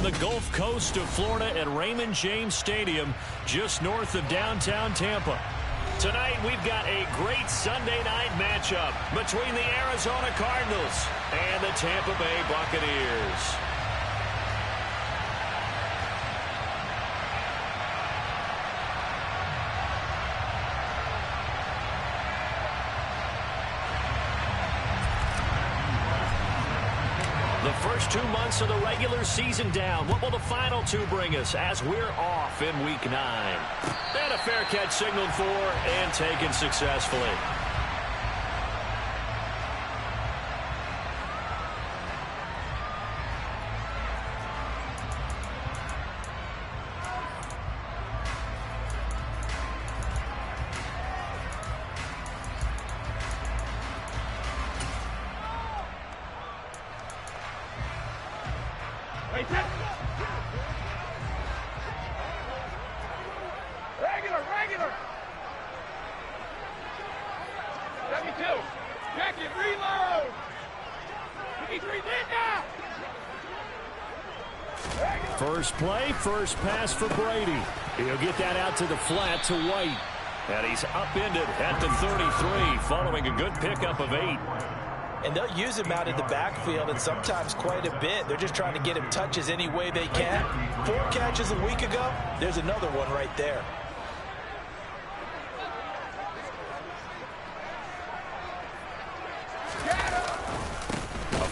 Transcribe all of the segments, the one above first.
the Gulf Coast of Florida at Raymond James Stadium, just north of downtown Tampa. Tonight, we've got a great Sunday night matchup between the Arizona Cardinals and the Tampa Bay Buccaneers. The first 2 months of the regular season down. What will the final two bring us as we're off in Week 9? And a fair catch signaled for and taken successfully. Regular. 72. Check it, reload. 53 now. First play, first pass for Brady. He'll get that out to the flat to White. And he's upended at the 33 following a good pickup of 8. And they'll use him out in the backfield, and sometimes quite a bit. They're just trying to get him touches any way they can. 4 catches a week ago. There's another one right there.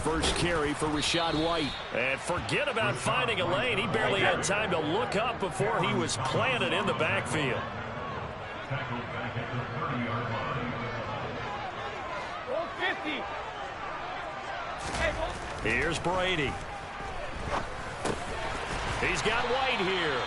First carry for Rachaad White. And forget about finding a lane. He barely had time to look up before he was planted in the backfield. Here's Brady. He's got White here.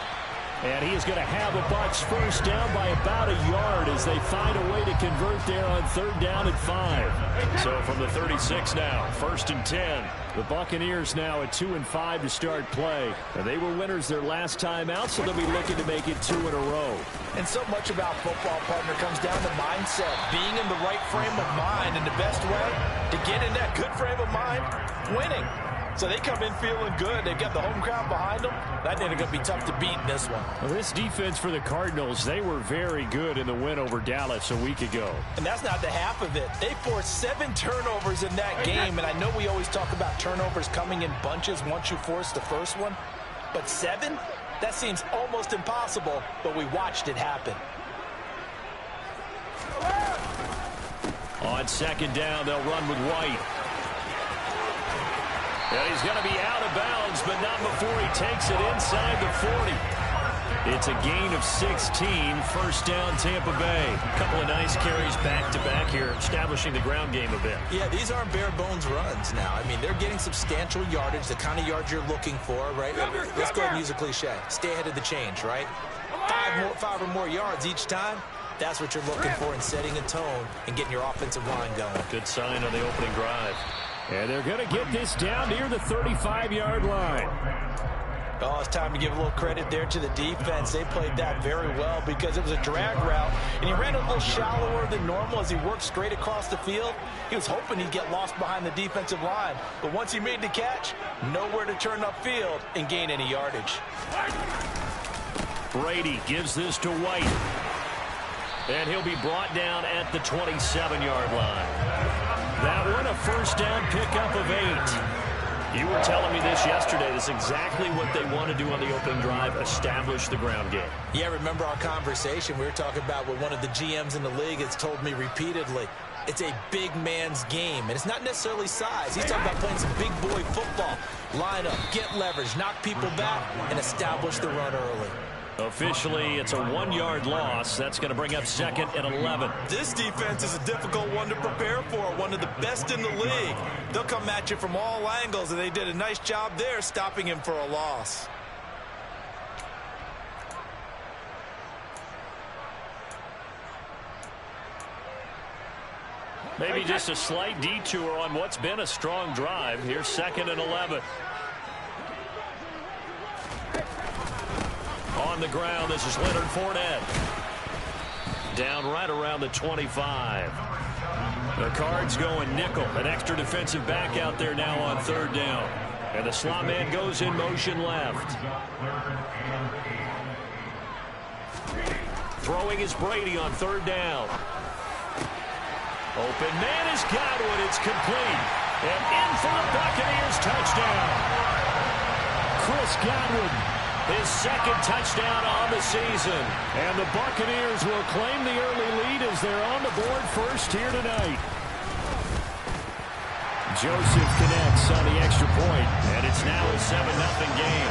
And he is going to have a Bucks first down by about a yard as they find a way to convert there on 3rd down and 5. So from the 36 now, 1st and 10. The Buccaneers now at 2-5 to start play. And they were winners their last time out, so they'll be looking to make it 2 in a row. And so much about football, partner, comes down to mindset. Being in the right frame of mind, and the best way to get in that good frame of mind, winning. So they come in feeling good. They've got the home crowd behind them. I think they're going to be tough to beat in this one. Well, this defense for the Cardinals, they were very good in the win over Dallas a week ago. And that's not the half of it. They forced 7 turnovers in that game. And I know we always talk about turnovers coming in bunches once you force the first one. But 7? That seems almost impossible, but we watched it happen. On 2nd down, they'll run with White. And he's going to be out of bounds, but not before he takes it inside the 40. It's a gain of 16, 1st down Tampa Bay. A couple of nice carries back-to-back here, establishing the ground game a bit. Yeah, these aren't bare-bones runs now. I mean, they're getting substantial yardage, the kind of yards you're looking for, right? Let's go ahead and use a cliche. Stay ahead of the change, right? 5 or more yards each time. That's what you're looking for in setting a tone and getting your offensive line going. Good sign on the opening drive. And they're going to get this down near the 35-yard line. Oh, it's time to give a little credit there to the defense. They played that very well because it was a drag route, and he ran a little shallower than normal as he worked straight across the field. He was hoping he'd get lost behind the defensive line, but once he made the catch, nowhere to turn upfield and gain any yardage. Brady gives this to White, and he'll be brought down at the 27-yard line. That one, a 1st down pickup of 8. You were telling me this yesterday. This is exactly what they want to do on the opening drive, establish the ground game. Yeah, remember our conversation we were talking about with one of the GMs in the league has told me repeatedly. It's a big man's game, and it's not necessarily size. He's talking about playing some big boy football. Line up, get leverage, knock people back, and establish the run early. Officially, it's a 1-yard loss. That's going to bring up 2nd and 11. This defense is a difficult one to prepare for, one of the best in the league. They'll come at you from all angles, and they did a nice job there stopping him for a loss. Maybe just a slight detour on what's been a strong drive. Here's 2nd and 11. On the ground, this is Leonard Fournette. Down right around the 25. The Cards going nickel. An extra defensive back out there now on 3rd down. And the slot man goes in motion left. Throwing is Brady on third down. Open man is Godwin. It's complete. And in for the Buccaneers touchdown. Chris Godwin, his second touchdown on the season. And the Buccaneers will claim the early lead as they're on the board first here tonight. Joseph connects on the extra point, and it's now a 7-0 game.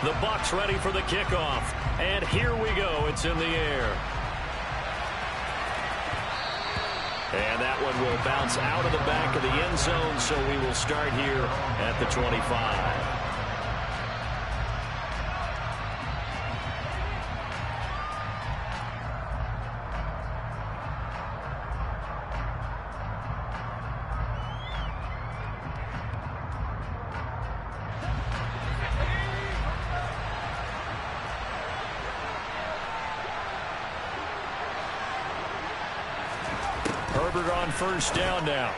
The Bucks ready for the kickoff. And here we go. It's in the air. And that one will bounce out of the back of the end zone, so we will start here at the 25. Herbert on first down now.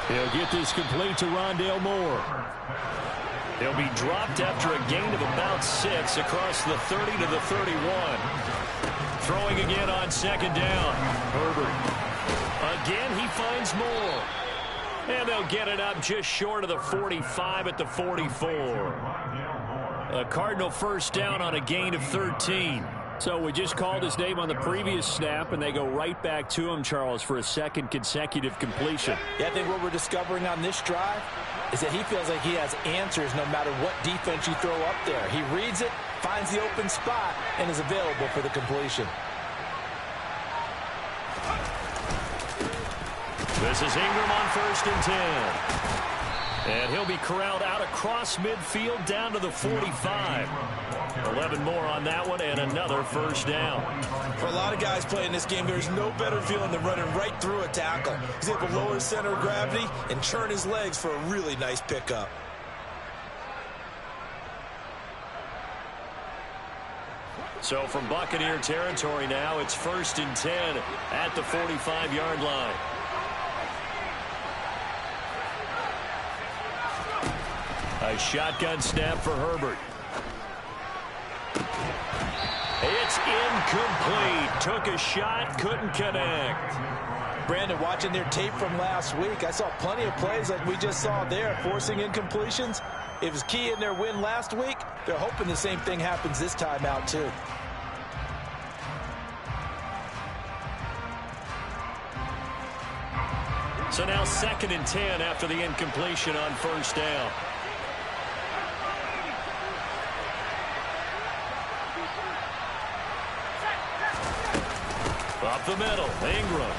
He'll get this complete to Rondale Moore. He'll be dropped after a gain of about 6 across the 30 to the 31. Throwing again on second down. Herbert. Again, he finds Moore. And they'll get it up just short of the 45 at the 44. A Cardinal first down on a gain of 13. So we just called his name on the previous snap, and they go right back to him, Charles, for a second consecutive completion. Yeah, I think what we're discovering on this drive is that he feels like he has answers no matter what defense you throw up there. He reads it, finds the open spot, and is available for the completion. This is Ingram on first and 10. And he'll be corralled out across midfield down to the 45. 11 more on that one and another first down. For a lot of guys playing this game, there's no better feeling than running right through a tackle. He's able to lower his center of gravity and churn his legs for a really nice pickup. So from Buccaneer territory now, it's first and 10 at the 45-yard line. A shotgun snap for Herbert. It's incomplete. Took a shot, couldn't connect. Brandon, watching their tape from last week, I saw plenty of plays like we just saw there, forcing incompletions. It was key in their win last week. They're hoping the same thing happens this time out, too. So now second and 10 after the incompletion on first down. Up the middle, Ingram.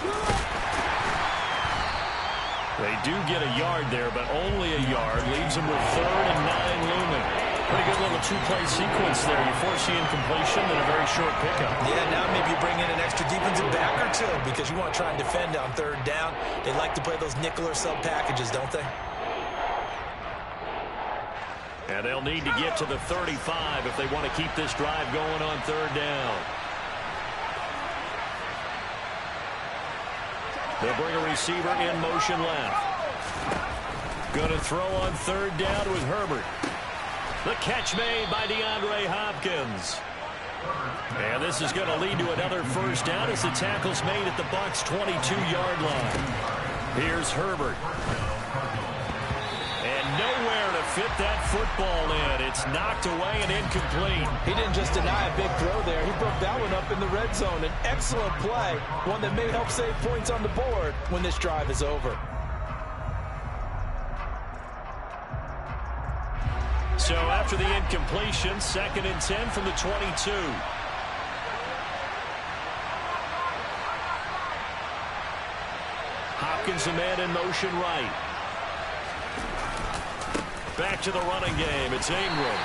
They do get a yard there, but only a yard. Leaves them with 3rd and 9 looming. Pretty good little two-play sequence there. You force the incompletion and a very short pickup. Yeah, now maybe you bring in an extra defensive back or two because you want to try and defend on 3rd down. They like to play those nickel or sub packages, don't they? And they'll need to get to the 35 if they want to keep this drive going on 3rd down. They'll bring a receiver in motion left. Going to throw on 3rd down with Herbert. The catch made by DeAndre Hopkins. And this is going to lead to another first down as the tackle's made at the Bucks' 22-yard line. Here's Herbert. And nowhere to fit that football in. It's knocked away and incomplete. He didn't just deny a big throw there. He broke that one up in the red zone. An excellent play, one that may help save points on the board when this drive is over. So after the incompletion, 2nd and 10 from the 22. Hopkins, a man in motion right. Back to the running game. It's Ingram.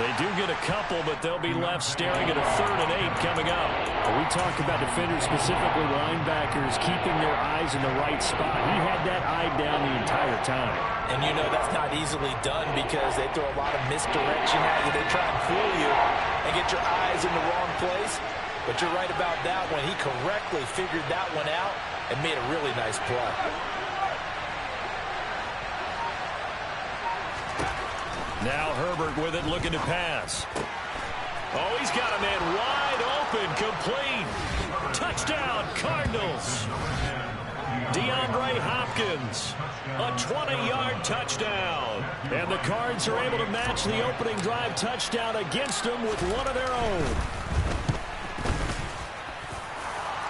They do get a couple, but they'll be left staring at a 3rd and 8 coming up. We talk about defenders, specifically linebackers, keeping their eyes in the right spot. He had that eye down the entire time. And you know that's not easily done because they throw a lot of misdirection at you. They try and fool you and get your eyes in the wrong place. But you're right about that one. He correctly figured that one out and made a really nice play. Now Herbert with it, looking to pass. Oh, he's got a man wide open, complete. Touchdown, Cardinals. DeAndre Hopkins, a 20-yard touchdown. And the Cards are able to match the opening drive touchdown against them with one of their own.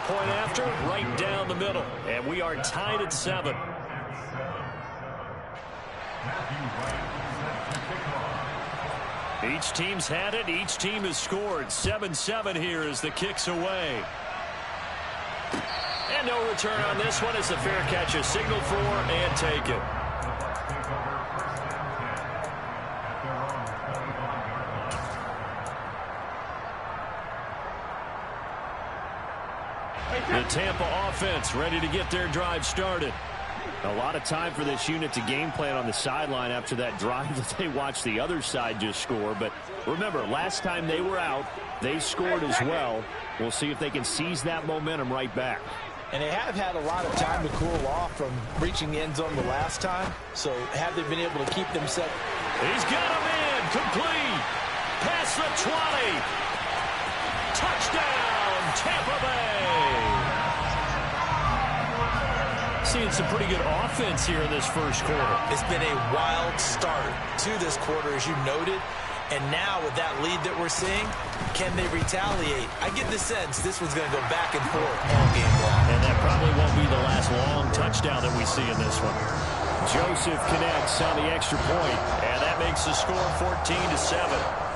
Point after, right down the middle. And we are tied at 7. Each team's had it. Each team has scored. 7-7 here as the kick's away. And no return on this one as the fair catch is signaled for and taken. The Tampa offense ready to get their drive started. A lot of time for this unit to game plan on the sideline after that drive that they watched the other side just score. But remember, last time they were out, they scored as well. We'll see if they can seize that momentum right back. And they have had a lot of time to cool off from reaching the end zone the last time. So have they been able to keep themselves? He's got him in. Complete. Past the 20. Touchdown, Tampa Bay. Seeing some pretty good offense here in this first quarter. It's been a wild start to this quarter, as you noted. And now with that lead that we're seeing, can they retaliate? I get the sense this one's going to go back and forth all game long. And that probably won't be the last long touchdown that we see in this one. Joseph connects on the extra point, and that makes the score 14-7.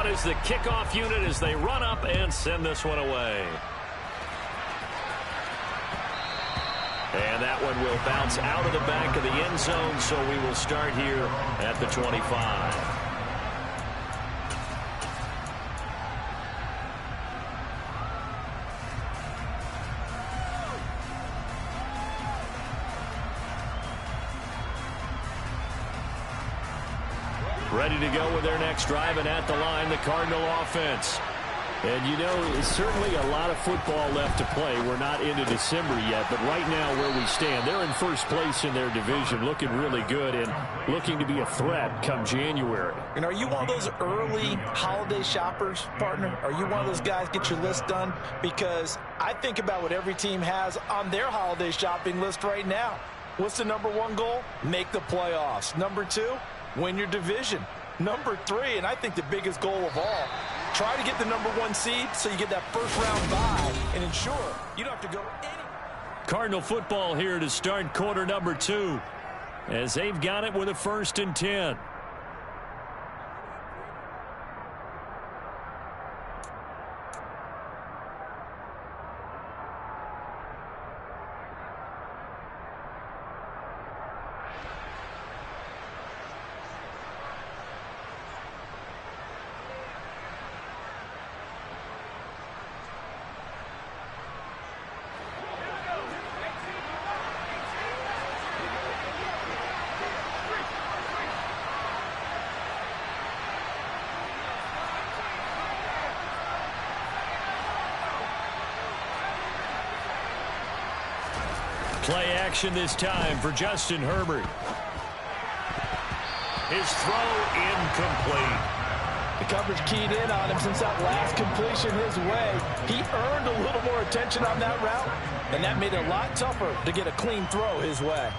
Is the kickoff unit as they run up and send this one away. And that one will bounce out of the back of the end zone, so we will start here at the 25. Ready to go with their next drive, and at the line, the Cardinal offense. And, you know, it's certainly a lot of football left to play. We're not into December yet, but right now where we stand, they're in first place in their division, looking really good and looking to be a threat come January. And are you one of those early holiday shoppers, partner? Are you one of those guys get your list done? Because I think about what every team has on their holiday shopping list right now. What's the #1 goal? Make the playoffs. #2, win your division. #3, and I think the biggest goal of all, try to get the #1 seed so you get that first-round bye and ensure you don't have to go any. Cardinal football here to start quarter #2 as they've got it with a 1st and 10. Play action this time for Justin Herbert. His throw incomplete. The coverage keyed in on him since that last completion his way. He earned a little more attention on that route, and that made it a lot tougher to get a clean throw his way.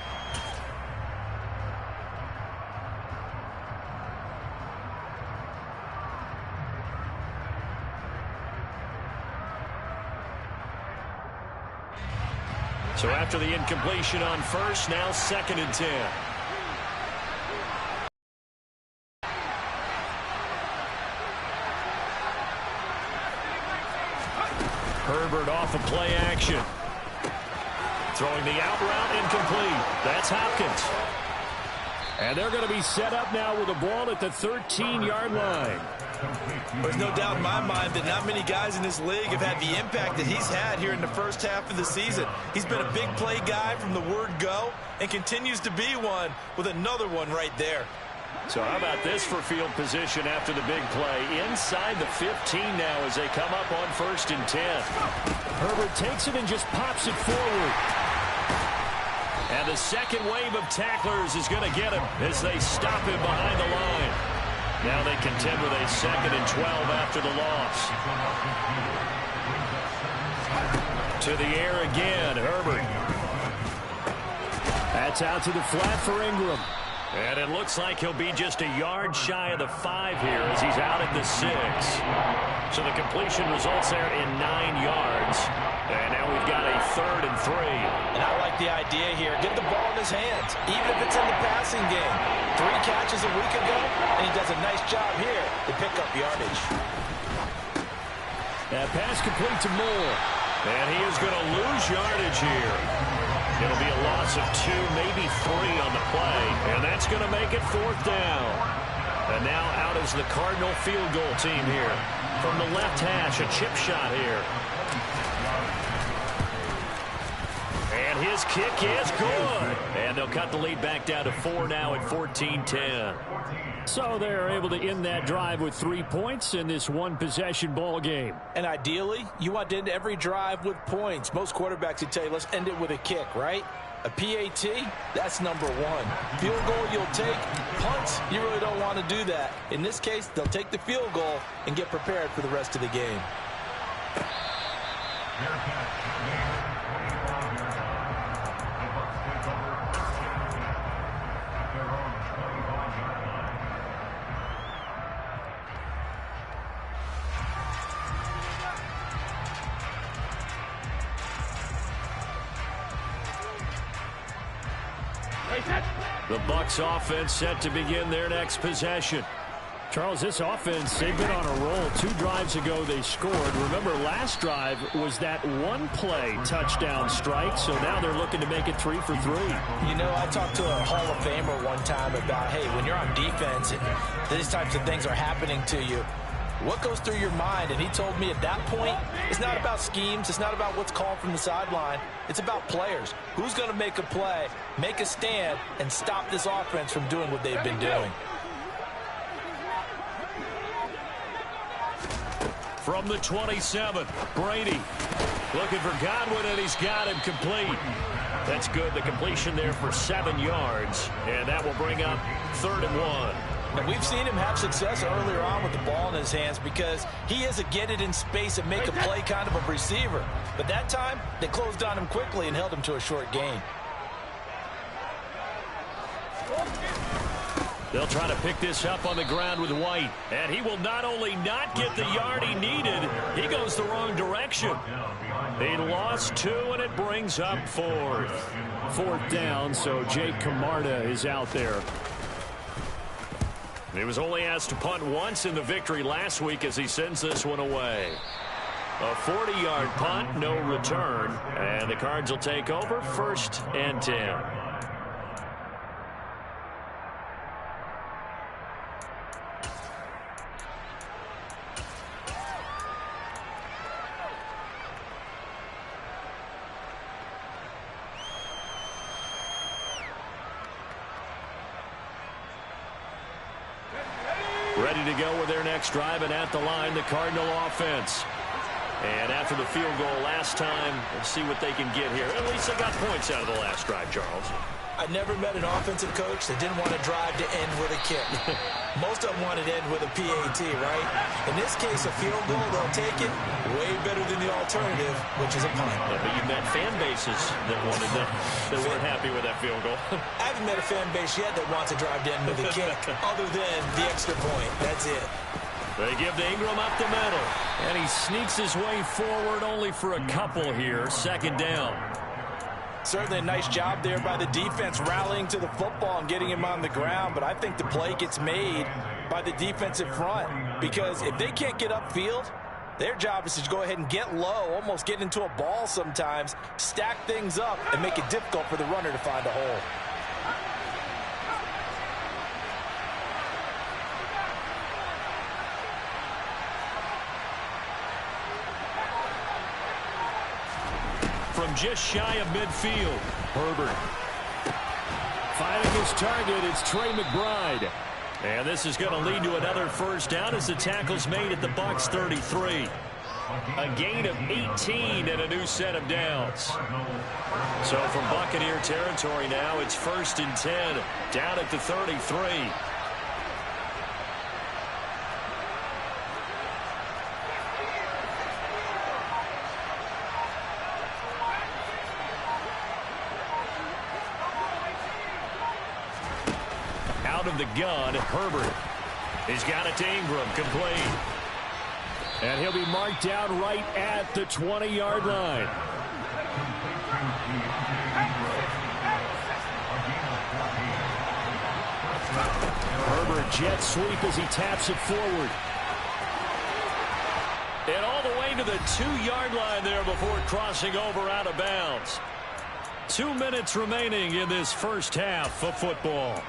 So after the incompletion on first, now 2nd and 10. Herbert off of play action. Throwing the out route incomplete. That's Hopkins. And they're going to be set up now with a ball at the 13-yard line. There's no doubt in my mind that not many guys in this league have had the impact that he's had here in the first half of the season. He's been a big play guy from the word go and continues to be one with another one right there. So how about this for field position after the big play? Inside the 15 now as they come up on 1st and 10. Herbert takes it and just pops it forward. And the second wave of tacklers is going to get him as they stop him behind the line. Now they contend with a 2nd and 12 after the loss. To the air again, Herbert. That's out to the flat for Ingram. And it looks like he'll be just a yard shy of the 5 here as he's out at the 6. So the completion results there in 9 yards. And now we've got a 3rd and 3. And I like the idea here. Get the ball in his hands, even if it's in the passing game. 3 catches a week ago, and he does a nice job here to pick up yardage. That pass complete to Moore. And he is going to lose yardage here. It'll be a loss of 2, maybe 3 on the play. And that's going to make it 4th down. And now out is the Cardinal field goal team here. From the left hash, a chip shot here. And his kick is good. And they'll cut the lead back down to 4 now at 14-10. So they're able to end that drive with 3 points in this one-possession ball game. And ideally, you want to end every drive with points. Most quarterbacks would tell you, let's end it with a kick, right? A PAT, that's number 1. Field goal you'll take. Punts, you really don't want to do that. In this case, they'll take the field goal and get prepared for the rest of the game. The Bucks offense set to begin their next possession. Charles, this offense, they've been on a roll. 2 drives ago they scored. Remember, last drive was that one-play touchdown strike, so now they're looking to make it 3 for 3. You know, I talked to a Hall of Famer one time about, hey, when you're on defense and these types of things are happening to you, what goes through your mind? And he told me at that point, it's not about schemes. It's not about what's called from the sideline. It's about players. Who's going to make a play, make a stand, and stop this offense from doing what they've been doing? From the 27, Brady looking for Godwin, and he's got him complete. That's good. The completion there for 7 yards, and that will bring up 3rd and 1. And we've seen him have success earlier on with the ball in his hands because he is a get it in space and make a play kind of a receiver. But that time, they closed on him quickly and held him to a short gain. They'll try to pick this up on the ground with White. And he will not only not get the yard he needed, he goes the wrong direction. They lost 2, and it brings up 4th. 4th down, so Jake Camarda is out there. He was only asked to punt once in the victory last week as he sends this one away. A 40-yard punt, no return. And the Cards will take over 1st and 10. Ready to go with their next drive, and at the line, the Cardinal offense. And after the field goal last time, let's see what they can get here. At least they got points out of the last drive, Charles. I never met an offensive coach that didn't want to drive to end with a kick. Most of them wanted to end with a PAT, right? In this case, a field goal, they'll take it way better than the alternative, which is a punt. Yeah, but you met fan bases that wanted that weren't happy with that field goal. I haven't met a fan base yet that wants to drive to end with a kick, other than the extra point. That's it. They give to Ingram up the middle. And he sneaks his way forward only for a couple here. 2nd down. Certainly a nice job there by the defense rallying to the football and getting him on the ground, but I think the play gets made by the defensive front because if they can't get upfield, their job is to go ahead and get low, almost get into a ball sometimes, stack things up, and make it difficult for the runner to find a hole. from just shy of midfield. Herbert finding his target. It's Trey McBride. And this is going to lead to another first down as the tackle's made at the Bucks 33. A gain of 18 and a new set of downs. So from Buccaneer territory now, it's 1st and 10, down at the 33. Out of the gun, Herbert. He's got it to Ingram, complete. And he'll be marked down right at the 20-yard line. Herbert jet sweep as he taps it forward. And all the way to the 2-yard line there before crossing over out of bounds. 2 minutes remaining in this first half of football.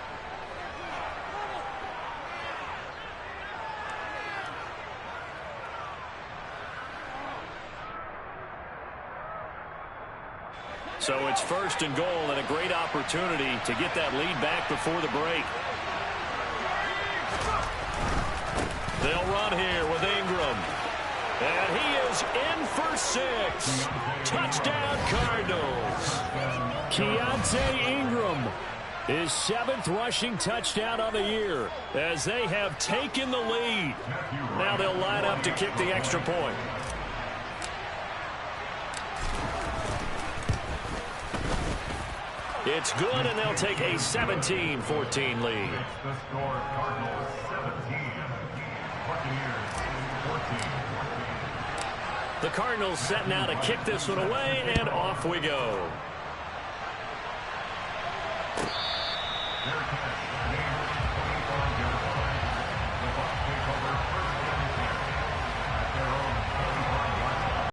So it's 1st and goal and a great opportunity to get that lead back before the break. They'll run here with Ingram. And he is in for 6. Touchdown, Cardinals. Keontae Ingram, his 7th rushing touchdown of the year as they have taken the lead. Now they'll line up to kick the extra point. It's good, and they'll take a 17-14 lead. The score, Cardinals 17, Buccaneers 14. The Cardinals set now to kick this one away, and off we go.